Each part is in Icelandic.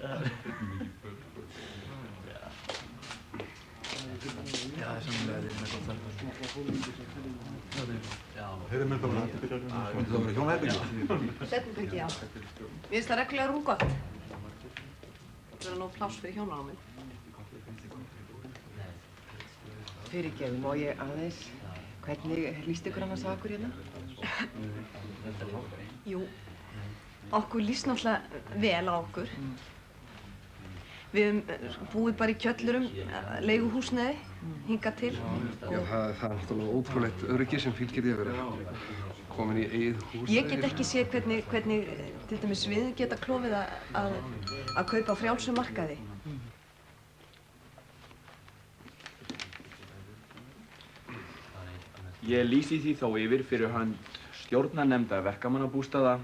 Já, það er samlega með gott þarf. Heyrðu mér bara, þetta byrjar myndi það vera hjónaherbyggi? Svefnherbergi, já. Mér finnst það reglulega rúmgott. Það er nóg pláss fyrir hjónana minn. Fyrirgefðu, má ég aðeins, hvernig líst ykkur annars á okkur hérna? Jú, okkur líst náttúrulega vel á okkur. Við höfum búið bara í kjöllurum, leiguhúsnæði, hingað til. Já, það er náttúrulega ótrúlegt öryggi sem fylgir því að vera komin í eigið húsnæði. Ég get ekki séð hvernig til dæmis við geta klofið að kaupa á frjálsum markaði. Ég lýsi því þó yfir fyrir hönd stjórnarnefndar verkamannabústaða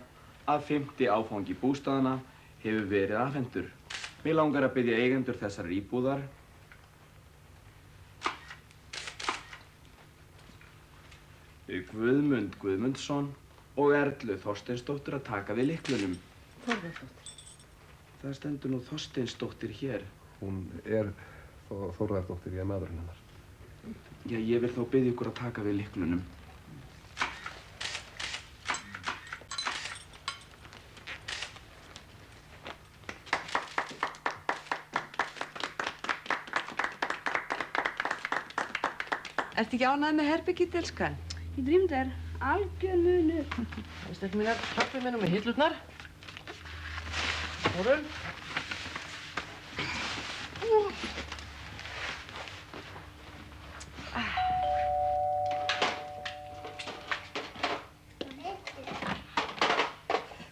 að 5. áfangi bústaðana hefur verið afhentur. Mig langar að biðja eigendur þessarar íbúðar Guðmund Guðmundsson og Erlu Þorsteinsdóttir að taka við lyklunum. Þorvaldsdóttir. Það stendur nú Þorsteinsdóttir hér. Hún er Þórðardóttir, ég er maðurinn hennar. Já, ég vil þó biðja ykkur að taka við lyklunum. Ertu ekki ánægð með herbergið, elskan? Ég drýmdi þér algjör munur. Veistu ekki mínar, hjálpið mér nú með hillurnar. Þórun.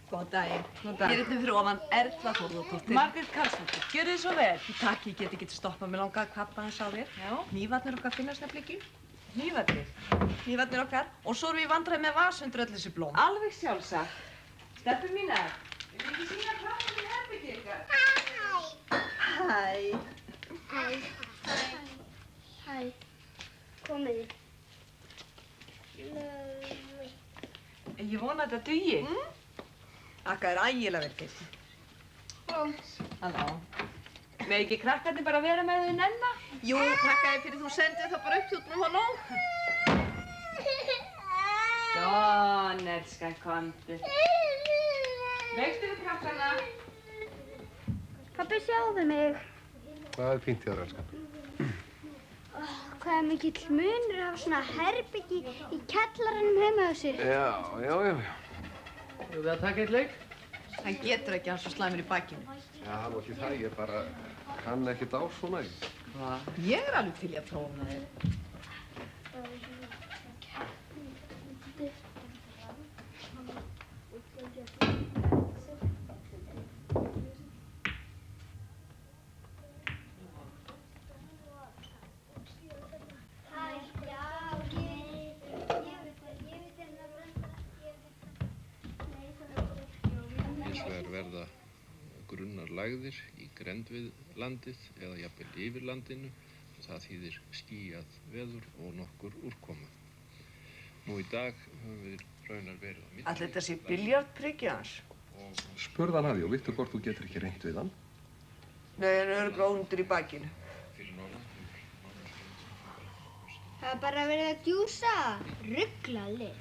Góðan daginn. Góðan dag. Hér er fyrir ofan Erla Þórðardóttir. Margrét Karlsdóttir, gjörðu þið svo vel. Takk, ég get ekki stoppað mig langaði að klappa hans á þér. Já. Hnífarnir okkar finnast nefnilega ekki. Hnífarnir. Hnífarnir okkar. Og svo erum við í vandræði með vas undir öll þessi blóm. Alveg sjálfsagt. Stelpur mínar, vil þið ekki sýna krakkanum í herbergið ykkar? Hæ. Hæ. Hæ. Komið þið. Ég vona að þetta dugi. Akka er ægilega vel geitt. Halló. Með ekki krakkarnir bara vera með þau nenna? Jú, takka þér fyrir þú sendið það bara upp hjútnum á nóg. Svona, elskan, komdu. Veistu við krakkarna? Pabbi, sjáðu mig. Það er fínt hjá þér, elskan. Hvað er mikill munur að hafa svona herbyggi í kjallaranum heima hjá sér? Já. Þú við að taka eitt leik? Hann getur ekki, hann svo slæmur í bakinu. Já, það var ekki það, ég bara kann ekkert á svona. Hvað? Ég er alveg til í að prófa þér. Verða grunnar lagðir í grennd við landið eða jafnvel yfir landinu og það þýðir skýjað veður og nokkur úrkoma. Nú í dag höfum við raunar verið á milli. Ætli þetta sé biljartprikið hans? Spurðu hann að því og vittu hvort þú getur ekki reynt við hann. Nei, hann er örugglega undir í bakinu. Það er bara verið að djúsa. Ruglali.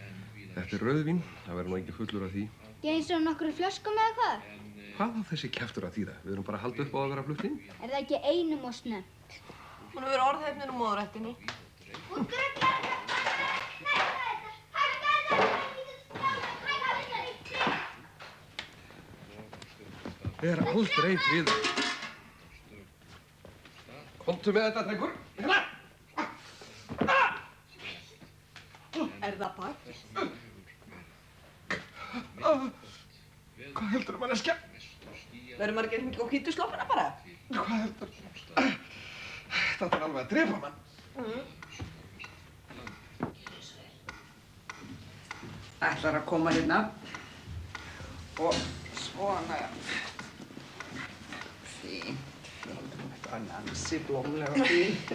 Þetta er rauðvín, það verður nú ekki fullur af því. Ég eins og nokkru flöskum eða hvað? Hvað á þessi kjaftur að þýða? Við erum bara að halda upp á að vera flutt inn. Er það ekki einum og snöggt? Hún hefur verið orðhefnin úr móðurættinni. Er aldrei friður. Komdu með þetta, drengur. Hérna! Er það bakk? Hvað heldur manneskja? Verður maður ekki mikið á hvítu sloppuna bara? Hvað heldur? Þetta er alveg að drepa mann. Ætlar að koma hérna og svona, já. Fínt. Þetta er ansi blómlega fínt.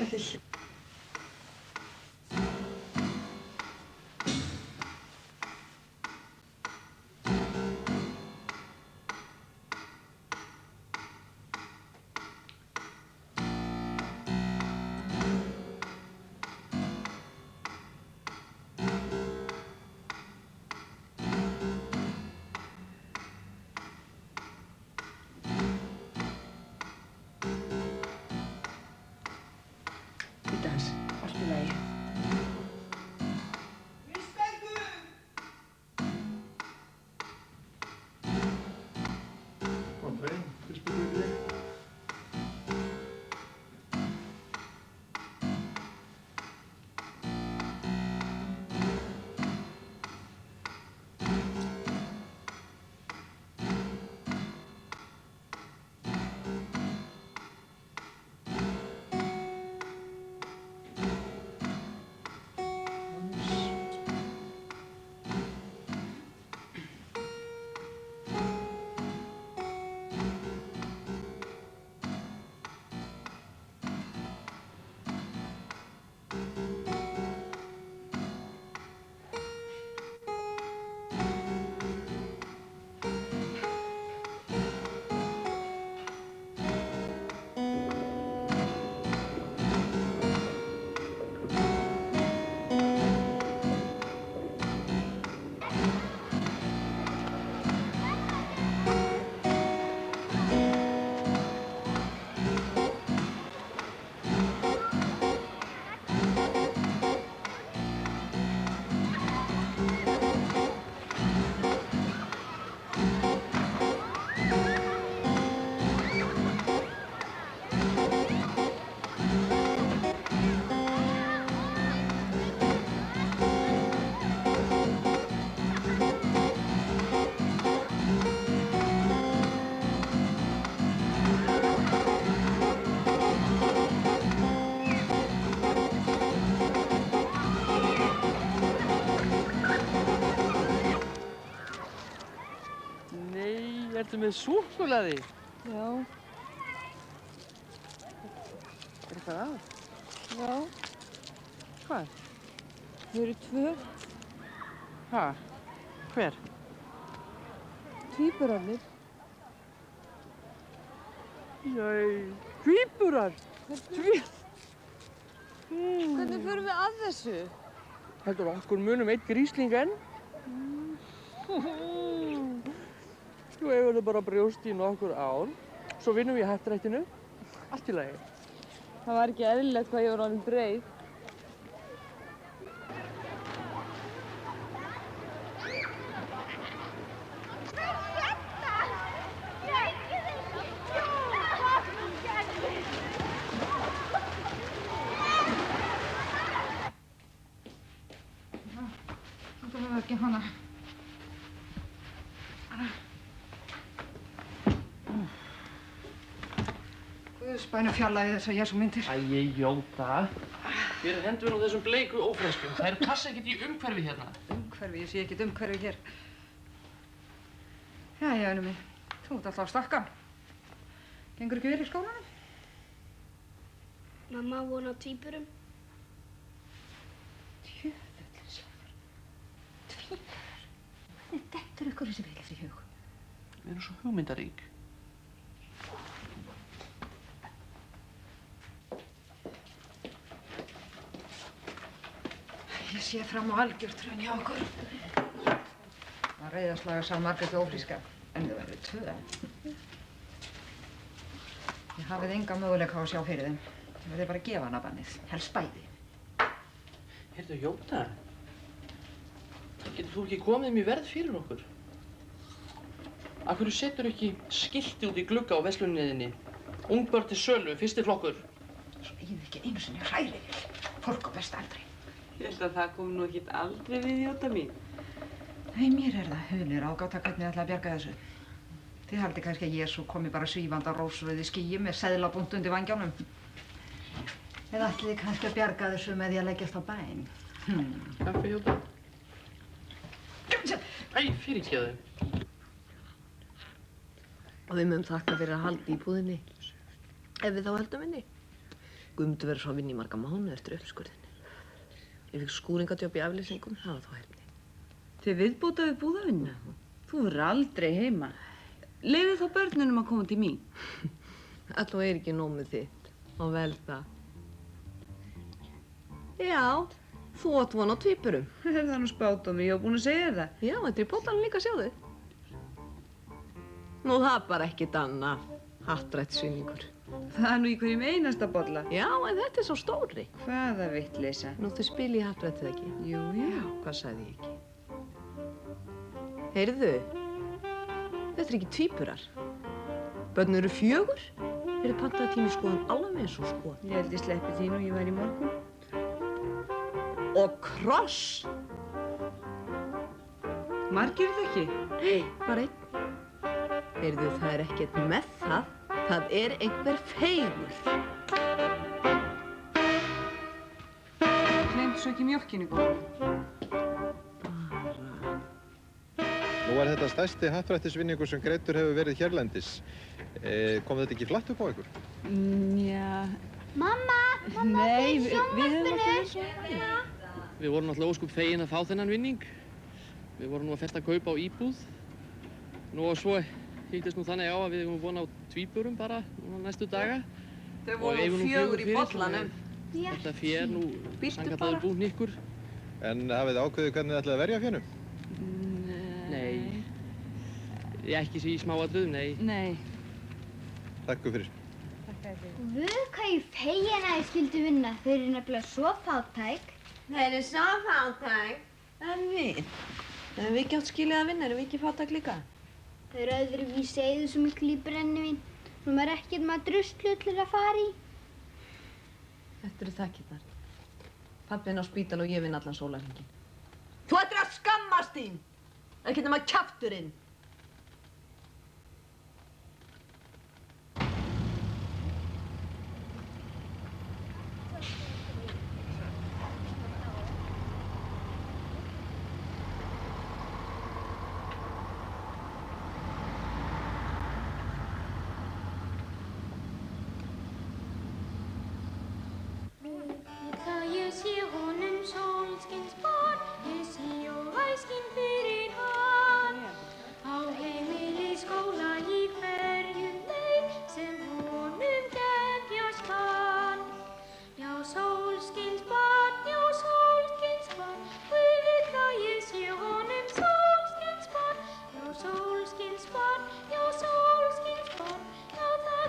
Nei, ertu með súkkulaði? Já. Er eitthvað að? Já. Hvað? Þau eru 2. Ha? Hver? Tvíburarnir. Nei, tvíburar! Hvernig förum við að þessu? Heldur okkur munum einn grísling enn? Þú eigum þau bara brjóst í nokkur ár, svo vinnum við í happdrættinu. Allt í lagi. Það var ekki eðlilegt hvað ég var orðin breið. Þetta hefur ekki hana. Guðsbænu fjarlægi þessar jesúmyndir. Æi, Jóta. Hér er hendur á þessum bleiku ófreskum. Þær passa ekkert í umhverfi hérna. Umhverfi, ég sé ekkert umhverfi hér. Jæja, Unni mín. Þú ert alltaf að stakka. Gengur ekki vel í skólanum? Mamma vona á tvíburum. Tjöfull sjálfur. Tvíburar. Hvernig dettur ykkur þessi vel eftir hug? Við erum svo hugmyndarík. Ég sé fram á algjört hrun hjá okkur. Það reiðarslaga sá Margréti ófríska, en þau verður 2. Ég hafið enga möguleika á að sjá fyrir þeim. Þið verður bara að gefa hana bannið, helst bæði. Heyrðu, Jóta. Getur þú ekki komið þeim í verð fyrir okkur? Af hverju setur ekki skilti út í glugga á versluninniðinni? Ungbörn til sölu, 1. flokkur. Svo eigið ekki einu sinni hrærivél. Fólk á besta aldri. Ég held að það kom nú ekkert aldrei við, Jóta mín. Nei, mér er það hulið ráðgáta hvernig ég ætla að bjarga þessu. Þið haldið kannski að Jesú komi bara svífandi á rósrauði skýi með seðlabúnt undir vangjánum. Eða ætlið þið kannski að bjarga þessu með því að leggjast á bæn. Kaffi, Jóta. Æ, fyrirgeðu. Og við mögum þakka fyrir að halda íbúðinni. Ef við þá heldum inni. Guðmundur verður svo að vinna í marga mánuði eftir uppskurðinni. Ég fikk skúringadjóp í afleysingum, það var þá hefni. Þið viðbóta við búðavinna. Þú verður aldrei heima. Leyfið þá börnunum að koma til mín. Alltaf er ekki nómið þitt. Og vel það. Já, þú átt von á tvíburum. Það er nú spátt á mig, ég var búin að segja það. Já, þetta er í bollanum líka, sjáðu. Nú, það er bara ekkert annað. Hattrætt svinningur. Það er nú í hverjum einasta bolla. Já, en þetta er svo stóri. Hvaða vitleysa? Nú, þið spilið hattrættið ekki. Jú. Já, hvað sagði ég ekki? Heyrðu, þetta er ekki tvíburar. Börn eru 4. Þeir pantaði tími skoðan alveg eins og skoðan. Ég held ég sleppi þín og ég var í morgun. Og kross. Margir er það ekki? Nei, bara einn. Heyrðu, það er ekkert með það. Það er einhver feigur. Gleymdu svo ekki mjólkinni, góða. Nú er þetta stærsti happdrættisvinningur sem greiddur hefur verið hérlendis. Kom þetta ekki flatt upp á ykkur? Já. Mamma, Nei, þetta er sjónvarpinu. Við vorum náttúrulega óskup fegin að fá þennan vinning. Við vorum nú að festa að kaupa á íbúð. Nú og svo hittist nú þannig á að við eigum von á tvíburum bara núna næstu daga. Þau voru 4 í bollanum. Þetta fér nú Bíddu sannkallaður bara. búinn ykkur. En hafið þið ákveðið hvernig þið ætlaði að verja fjenum? Nei. Ekki svo í smáatriðum, nei. Nei. Takk fyrir. Guð, hvað ég fegin að ég skildi vinna. Þau eru nefnilega svo fátæk. Þeir eru svo fátæk. En við? Ef við ekki átt skilið að vinna, erum við ekki fátæk líka? Þau eru öðruvísi eyðu svo miklu í brennivín. Nú maður ekkert maður druslu til að fara í. Þetta eru þakkirnar. Pappinn á spítal og ég vinn allan sólarhringinn. Þú ættir að skammast þín! Ekki nema kjafturinn.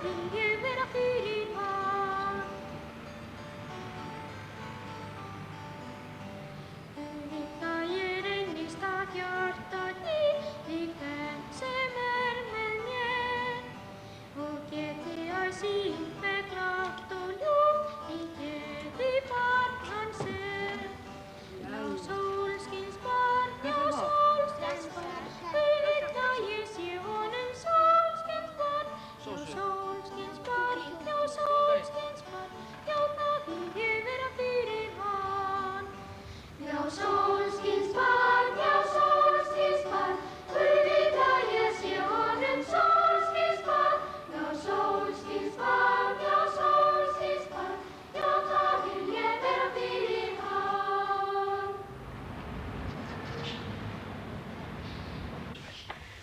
vil ég vera fyrir hann. Vita ég reynist að hjarta við hvern sem með mér og geti að sín með glatt og ljúft í geði barn hans er. Já, sólskins barn, já, sólskins barn, vita ég sé honum sólskins barn. Já, sólskins barn, já, sólskins barn, já, það vil ég vera fyrir hann. Já, sólskins barn, já, sólskins barn, vita ég sé honum sólskins barn. Já, sólskins barn, já, sólskins barn, já, það vil ég vera fyrir hann.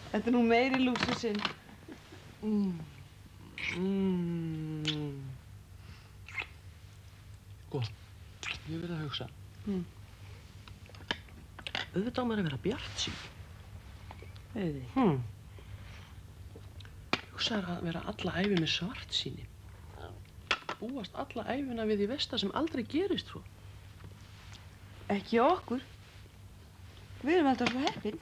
Þetta nú meiri lúxusinn. Sko, ég verið að hugsa. Auðvitað á maður að vera bjartsýn. Hugsaðu að vera alla ævi með svartsýni. Búast alla æfina við því versta sem aldrei gerist, svo. Ekki okkur. Við erum alltaf svo heppin.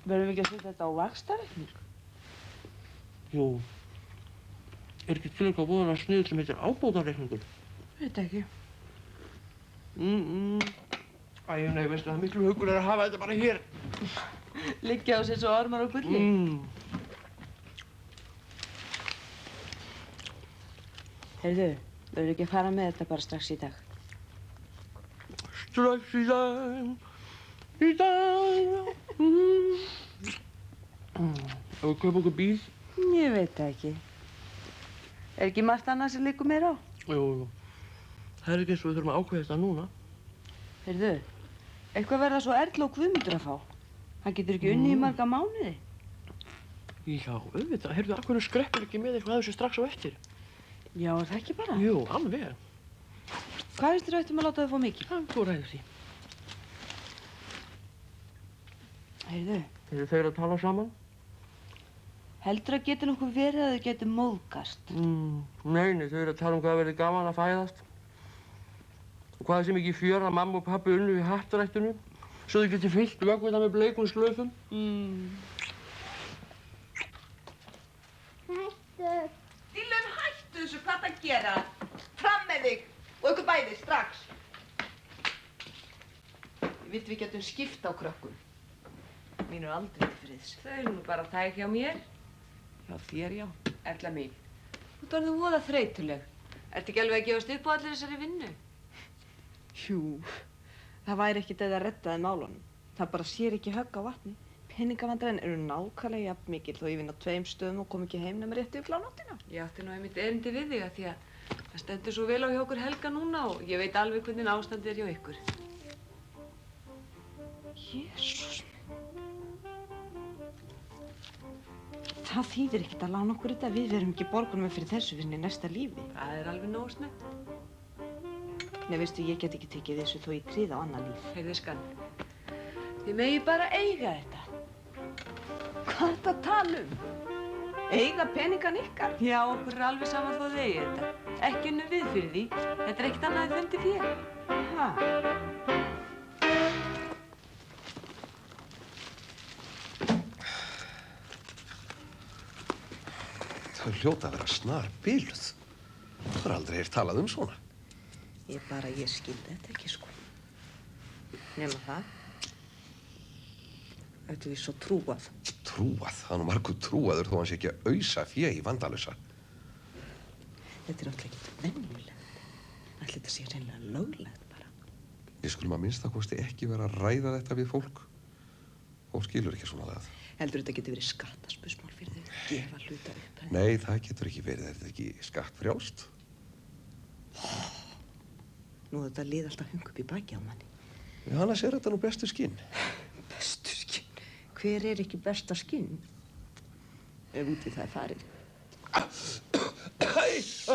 Verðum við ekki að setja þetta á vaxtareikning? Jú. Er ekki til eitthvað voðalega sniðugt sem heitir ábótareikningur? Veit ekki. Æ, nei, veistu það, miklu hugur er að hafa þetta bara hér. Liggja á sér svo ormar og gulli. Heyrðu, verður ekki að fara með þetta bara strax í dag? Strax í dag. Ef við kaupa okkur bíl? Ég veit það ekki. Er ekki margt annað sem liggur mér á? Jú. Það er ekki eins og við þurfum að ákveða þetta núna. Heyrðu, eitthvað verða svo Erla og Guðmundur að fá. Hann getur ekki unnið í marga mánuði. Já, auðvitað. Heyrðu, af hverju skreppur ekki með eitthvað af þessu strax á eftir? Já, er það ekki bara? Jú, alveg. Hvað finnst þér eftir að láta þau fá mikið? Þú ræður því. Heyrðu. Eru þeir að tala saman? Heldur að geti nokkuð verið að þau geti móðgast? Nei, þau eru að tala um hvað verði gaman að fæðast. Og hvað sem ekki fjör að mamma og pabbi unnu í hattarættinu. Svo þau geti fyllt vöggvita með bleikum slöfum. Hættu! Dillum, hættu þessu, hvað það gera? Fram með þig! Og ykkur bæði, strax! Ég veit við getum skipt á krökkum. Mín er aldrei til friðs. Þau eru nú bara tæk hjá mér. Já, þér já. Erla mín. Þú ert orðin voða þreytuleg. Ertu ekki alveg að gefast upp á allir þessari vinnu? Jú, það væri ekkert eða að reddaði málunum. Það bara sér ekki högg á vatni. Peningavandræðin eru nákvæmlega jafn mikil þó ég vinn á 2 stöðum og kom ekki heim nema rétt yfir klánóttina. Ég átti nú einmitt erindi við þig að því að það stendur svo vel á hjá okkur Helga núna og ég veit alveg hvernig ástandið er hjá ykkur. Jesús minn. Það þýðir ekkert að lána okkur þetta. Við verum ekki borgunum fyrir þessu fyrir næsta lífi. Það er alveg nógu snett. Nei, veistu, ég get ekki tekið þessu þó ég tryði á annað líf. Heyrðu skan, þið megi bara eiga þetta. Hvað ertu að tala um? Eiga peningan ykkar? Já, okkur er alveg saman þó þið eigið þetta. Ekki unnum við fyrir því. Þetta er ekkert annað en fundið fé. Ha? Þau hljóta að vera snar biluð. Það er aldrei heyrt talað um svona. Ég skildi þetta ekki, sko. Nema það. Þetta er svo trúað. Trúað? Það er nú margur trúaður þó hann sé ekki að ausa fé í vandalausa. Þetta er alltaf ekkert venjulegt. Ætli þetta sé hreinlega löglegt bara. Við skulum að minnstakosti ekki vera að ræða þetta við fólk. Fólk skilur ekki svona lagað. Heldur þetta geti verið skattaspursmál fyrir þig? Gefa hluta upp? Nei, það getur ekki verið. Er þetta ekki skattfrjálst? Nú þetta lið alltaf hung upp í baki á manni. Já, annars er þetta nú bestu skinn. Bestu skinn? Hver er ekki besta skinn? Ef út í það er farið. Æ!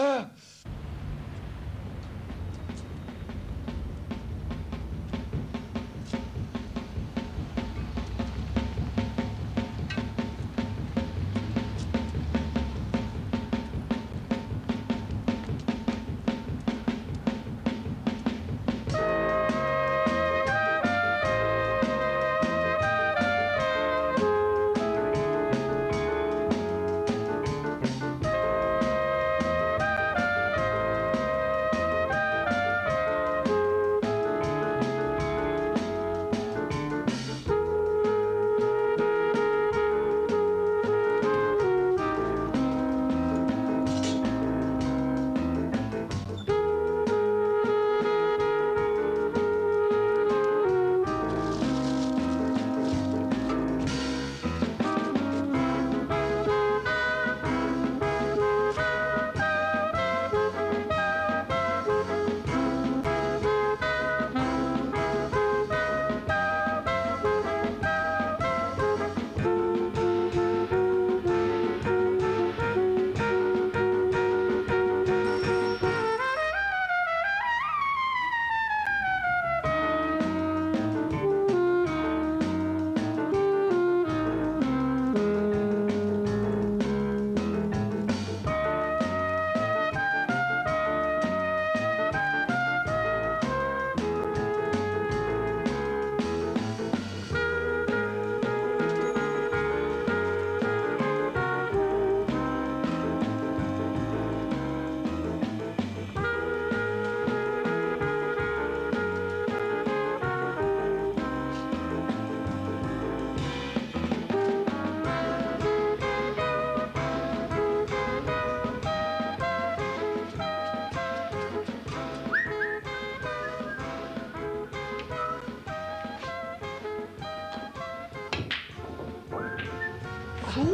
Þú?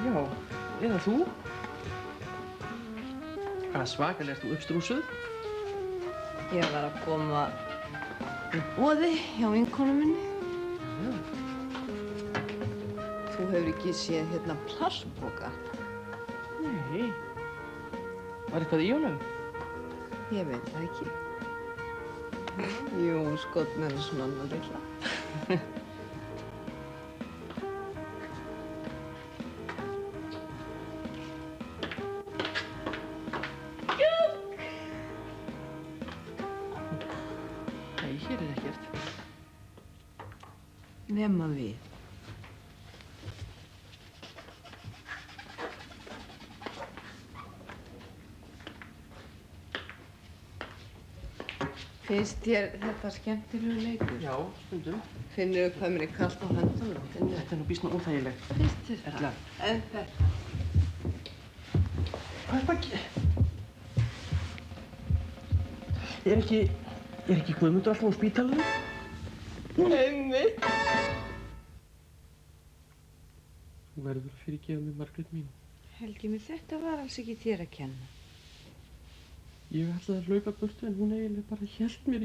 Já, eða þú? Hvað svakalega ert þú uppstrúsuð? Ég var að koma í boði hjá vinkonu minni. Já. Þú hefur ekki séð hérna plastpoka. Nei. Var eitthvað í honum? Ég veit það ekki. Jú, skotn er svona annar illa. Nei, hér er ekkert. Nema við. Finnst þér þetta skemmtilegu leikur? Já, stundum. Finnur hvað mér er kalt á höndunum? Þetta er nú býsna óþægilegt. Finnst þér það? Erla. En þetta? Hvað er það? Er ekki Guðmundur alltaf á spítalinu? Einmitt. Þú verður að fyrirgefa mig, Margrét mín. Helgi, mér þetta var alls ekki þér að kenna. Ég ætlaði að hlaupa burtu en hún eiginlega bara hélt mér.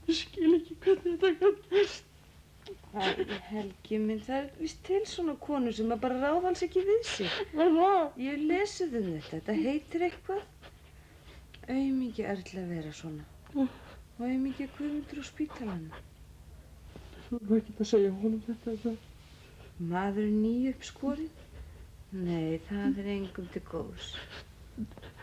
Ég skil ekki hvernig þetta gat gerst. Helgi minn, það er víst til svona konur sem bara ráða alls ekki við sig. Hvað er það? Ég hef lesið þetta. Þetta heitir eitthvað. Aumingja Erla að vera svona. Og aumingja Guðmundur á spítalanum. Þú var ekki að segja honum þetta. Maðurinn nýuppskorinn? Nei, það er engum til góðs.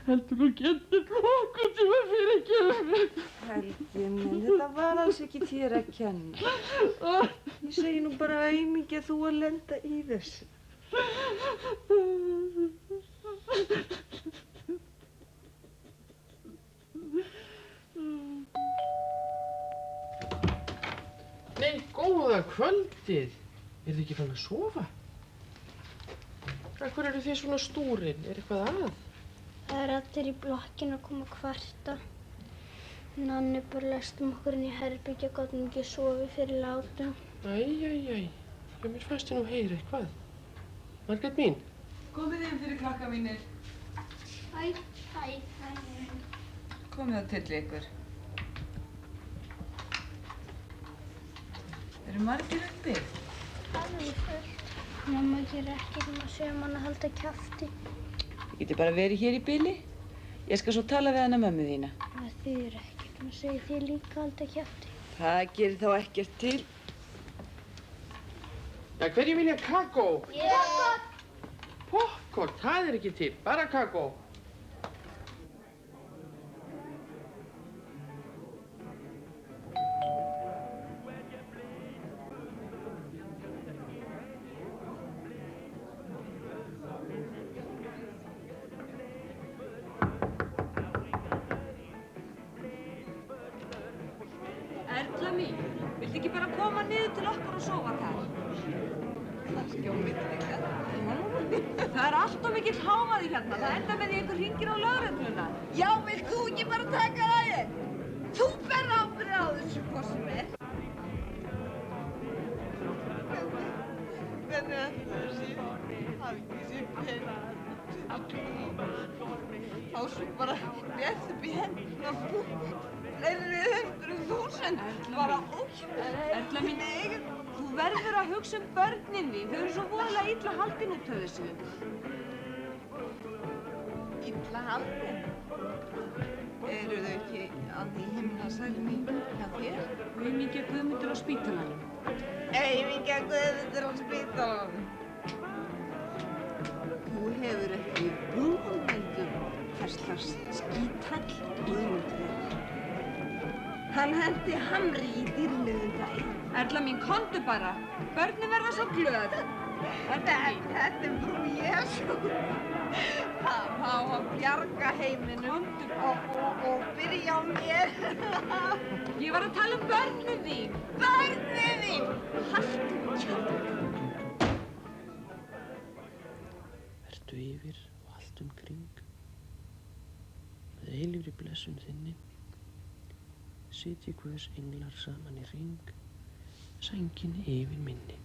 Heldur þú getur nokkuð sem að fyrirgefa mér? Helgi minn, þetta var alls ekki þér að kenna. Ég segi nú bara aumingja þú að lenda í þessu. Nei, góða kvöldið. Er þið ekki fann að sofa? Hvað eru þið svona stúrin? Er eitthvað að? Það er allir í blokkinu að koma að kvarta. Nanni bara læstum okkur inn í herbyggja, gátum ekki sofið fyrir látum. Æ. Mér fannst ég nú heyra eitthvað. Margrét mín. Komið inn fyrir krakka mínir. Hæ. Komið að tilli ykkur. Eru margir uppi? Alveg fullt. Mamma gerir ekkert um að segja mann að halda kjafti. Þið getið bara verið hér í bili. Ég skal svo tala við hana mömmu þína. Það þýðir ekkert um að segja þér líka að halda kjafti. Það gerir þá ekkert til. Ja, hverju vilja kakó? Ég! Popcorn, það er ekki til. Bara kakó. Erla mín, viltu ekki bara koma niður til okkar og sofa þar? Kannski á millinga. Það er allt of mikill hávaði hérna. Það enda með því einhver hringir á lögregluna. Já, vilt þú ekki bara taka það þér? Þú ber ábyrgð á þessu, hvað sem er. Hvernig ætla þessi hafi ekki sér penn? Þá svo bara rétt upp í hendina. Fleiri 100.000. Bara Erla mín, þú verður að hugsa um börnin þín. Þau eru svo voðalega illa haldin út af þessu. illa haldin. Eru þau ekki að því himnasælni hjá þér? Aumingja Guðmundur á spítalanum. Aumingja Guðmundur á spítalanum. Þú hefur ekki hugmynd hvers slags skítall Guðmundur er. Hann hendi hamri í dýrlegum daginn. Erla mín, komdu bara. Börnin verða svo glöð. Þetta er frú Jesú. Það má að bjarga heiminum og byrja á mér. Ég var að tala um börnin þín. Börnin þín! Haltu kjálf. Vertu yfir og allt umkring. Með eilífri blessun þinni sitji Guðs englar saman í hring, sænginni yfir minni.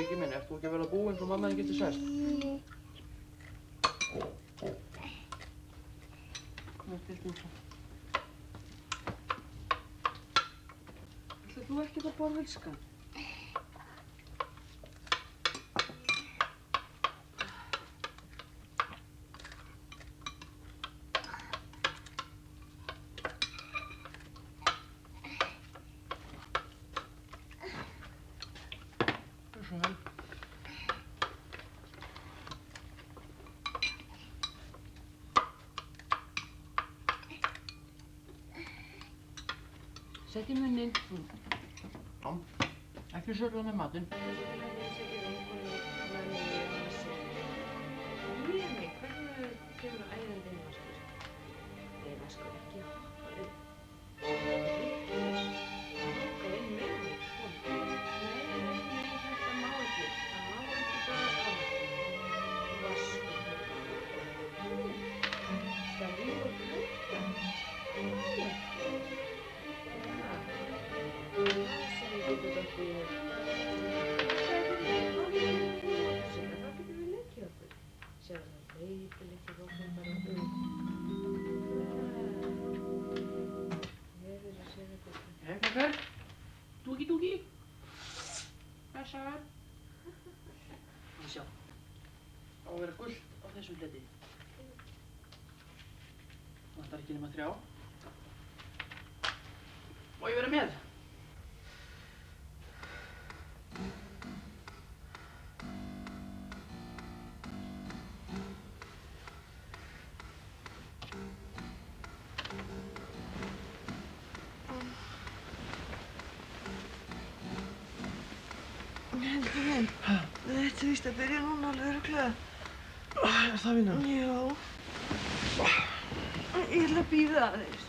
Siggi minn, ert þú ekki að verða búinn svo mamma þín getur sest? Hvað er stilt út svo? Ætlar þú ekkert að borða elskan? Sett í munninn. Já, ekki sörla með matinn. Hvernig kemur æðandi inn Vaskur? Nei, Vaskur ekki hoppa upp. Hoppa inn með mig. Nei, þetta má ekki. Það má ekki bara koma. Vaskur. Það lífur klukkan. Krakkar, dúki dúki. Blessaður. Sjá, á að vera gult á þessum fleti. Vantar ekki nema 3. Má ég vera með? Helgi minn, þetta víst að byrja núna alveg örugglega. Er það vinna? Já. Ég ætla að bíða aðeins.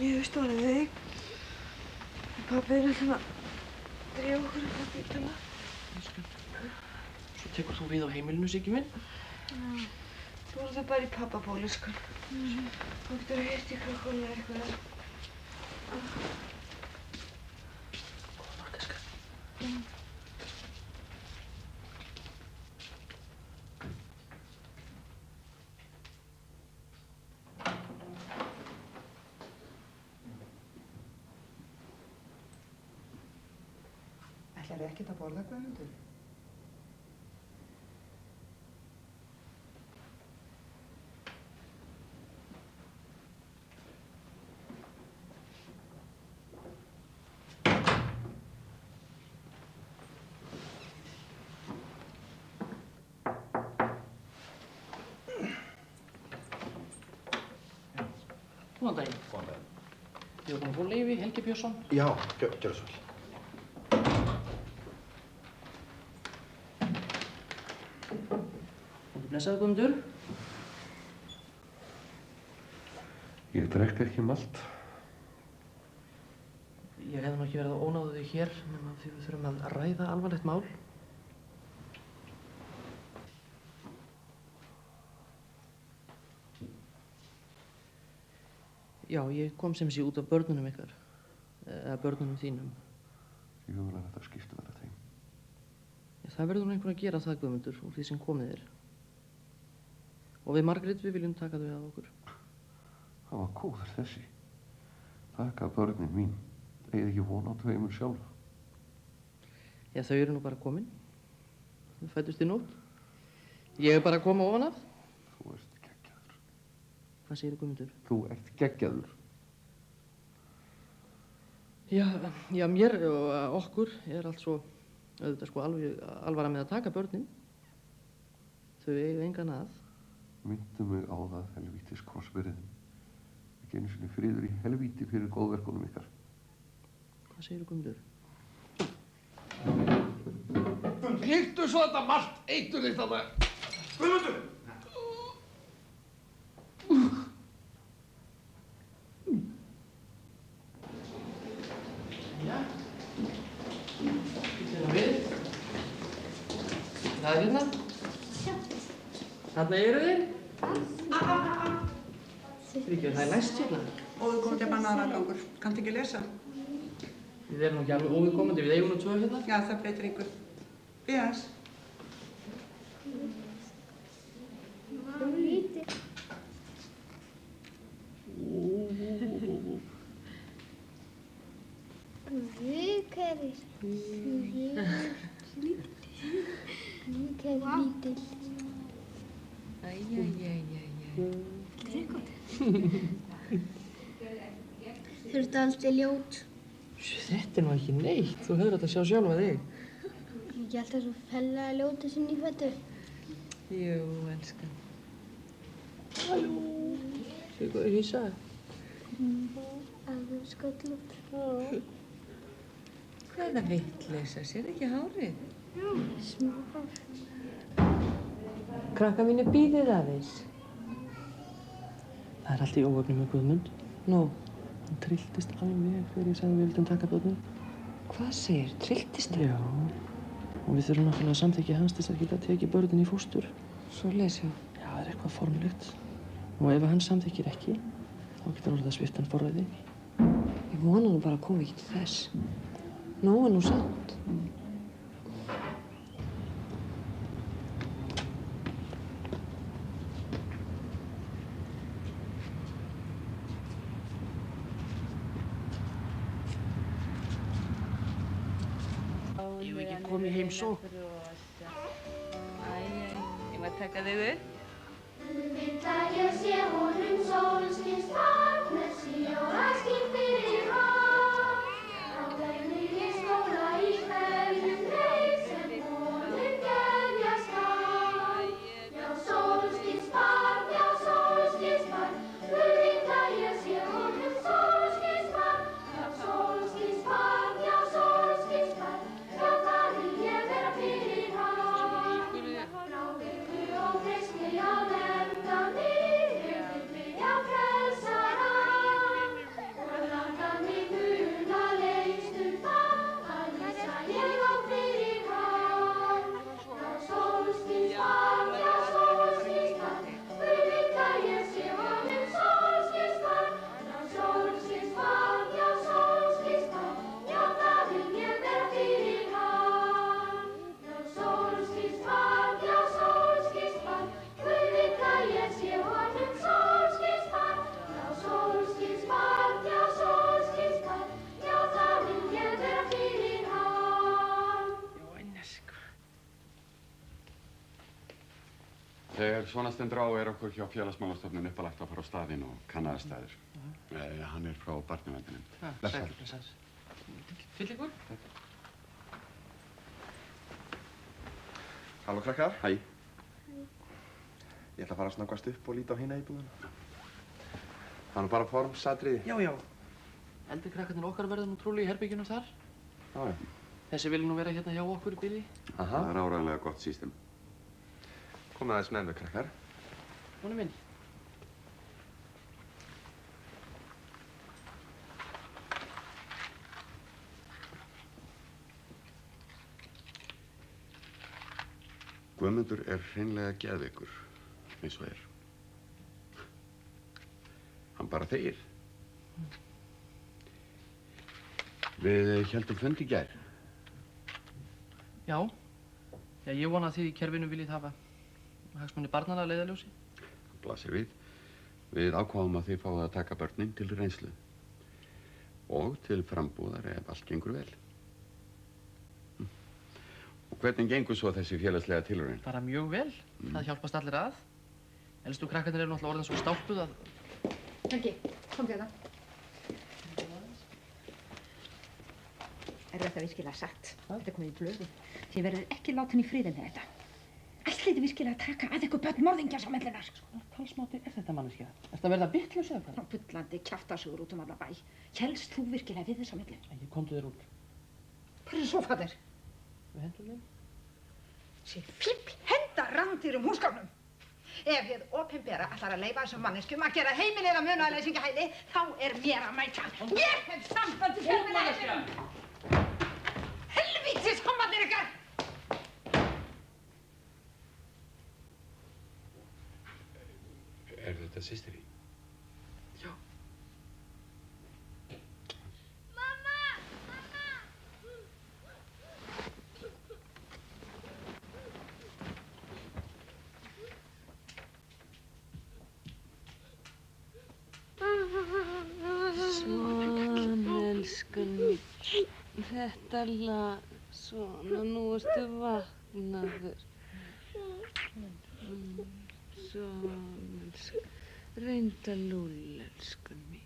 Ég hef stolið þig. Pabbi er alltaf að drífa okkur upp á spítala. Svo tekur þú við á heimilinu, Siggi minn. Já, þú voru það bara í pappabóli, sko. Þú getur heyrt í krökkunum eða eitthvað. Góða nótt, elskan. Ætlarðu ekkert að borða, Guðmundur? Góðan daginn. Góðan daginn. Ég var búinn að fá leyfi, Helgi Björnsson. Já, gjörðu svo vel. Blessaður, Guðmundur. Ég drekk ekki malt. Ég hefði nú ekki verið að ónáða þig hér nema því við þurfum að ræða alvarlegt mál. Já, ég kom sem sé út af börnunum ykkar. Eða börnunum þínum. Ég vil að þetta skipti vera þeim. Það verður nú einhver að gera það, Guðmundur, úr því sem komið er. Og við Margrét, við viljum taka þau að okkur. Það var góður þessi. Taka börnin mín. Eigið ekki von á tveimur sjálf. Já, þau eru nú bara komin. Þau fæddust í nótt. Ég er bara að koma ofan af. Þú ert geggjaður. Hvað segirðu, Guðmundur? Þú ert geggjaður. Já, mér og okkur er allt svo auðvitað sko alvara með að taka börnin. Þau eiga engan að. Myndu mig á það helvítis krossbyrðin. Ekki einu sinni friður í helvíti fyrir góðverkunum ykkar. Hvað segirðu, Guðmundur? Hýttu svo þetta malt eitur þig þarna! Guðmundur! Það er hérna. Þarna eru þeir. Fyrirgefðu, það er læst hérna. Óviðkomandi bananagangur. Kanntu ekki lesa? Við erum nú ekki alveg óviðkomandi, við eigum nú 2 hérna. Já, það breytir ykkur. Bíða aðeins. Svo lítið. Guðkerri. Guðkerri lítill. Drikkur. Þú ert aldrei ljót. Þetta er nú ekki neitt. Þú hefur átt að sjá sjálfa þig. Ekki alltaf svo fellega ljóta sem nýfættu. Jú, elskan. Halló. Sér hvað ég hýsaði? Alveg sköllótt. Hvaða vitleysa, sér ekki hárið? Já, smá hár. Krakka mínu, bíðið aðeins. Það er allt í óvögnum með Guðmund. Nú? Hann trylltist alveg þegar ég sagði við vildum taka börnin. Hvað segir? Trylltist hann? Já. Og við þurfum náttúrulega að samþykkja hans til þess að geta tekið börnin í fóstur. Svoleiðis, já. Já, það er eitthvað formlegt. Og ef hann samþykkir ekki, þá getur orðið að svipta hann forræði. Ég vona nú bara að koma ekki til þess. Nóg er nú samt. Ég hef ekki komið heim svo. Ég maður taka þig upp. Vill að ég sé honum sólskins barn með sjóraskinn fyrir hann. Þá verður ég skóla í hverjum dreif sem honum gefjast kann. Já, sólskins barn, Guð vill að ég sé honum sólskins barn. Já, sólskins barn, já, það vil ég vera fyrir hann. Frá virku og freistni á vernda mig, ég vil vilja frelsara. Og láta mig muna lengst það, að lýsa ég á fyrir hann. Já, sólskins barn, Guð vill að ég sé honum sólskins barn. Já, sólskins barn, já, það vil ég vera fyrir hann. Já, sólskins barn, Guð vill að ég sé honum sólskins barn. Já, sólskins barn, já, það vil ég vera fyrir hann. Þegar svona stendur á er okkur hjá Félagsmálastofnun uppalagt að fara á staðinn og kanna aðstæður. Hann er frá barnaverndinni. Blessaður. Fyll ykkur? Halló krakkar. Hæ. Ég ætla að fara að snöggvast upp og líta á hina íbúðina. Það er nú bara formsatriði. Já. Eldri krakkarnir okkar verða nú trúlega í herbyggjunum þar. Já. Þessi vilja nú vera hérna hjá okkur í bili. Það er áreiðanlega gott system. Komið aðeins með mig, krakkar. Hún er minn. Guðmundur er hreinlega geðveikur, eins og er. Hann bara þegir. Við héldum fund í gær. Já, ég vona að þið í kerfinu viljið hafa hagsmuni barnanna að leiðarljósi. Það blasir við. Við ákváðum að þið fáið að taka börnin til reynslu. Og til frambúðar ef allt gengur vel. Og hvernig gengur svo þessi félagslega tilraun? Bara mjög vel. Það hjálpast allir að. Elstu krakkarnir eru náttúrulega orðin svo stálpuð að... Helgi, komdu hérna. Er þetta virkilega satt? Þetta er komið í blöðu. Þið verður ekki látin í friði með þetta. Ætlið þið virkilega að taka að ykkur börn morðingjasammellunar? Svona talsmáti er þetta manneskja. Ertu að verða bitlaus eða hvað? Bullandi kjaftasugur út alla bæ. Hélst þú virkilega við þessa milli? Ég komdu þér út. Hvar er sófaðir? Við hendum þeim. Sér fíbl henda rándýrum húsgárnum. Ef þið opinbera ætlar að leyfa þessum manneskjum að gera heimilið að munaðarleysingahæli, þá er mér að mæta. Ég hef samband við heimilið. Helvítis sambandir ykkar! þetta systir þín? Já. Svona, elskan mín. Þetta lag. Svona, nú ertu vaknaður. Svona, elskan. Reyndu að lúlla, elskan mín.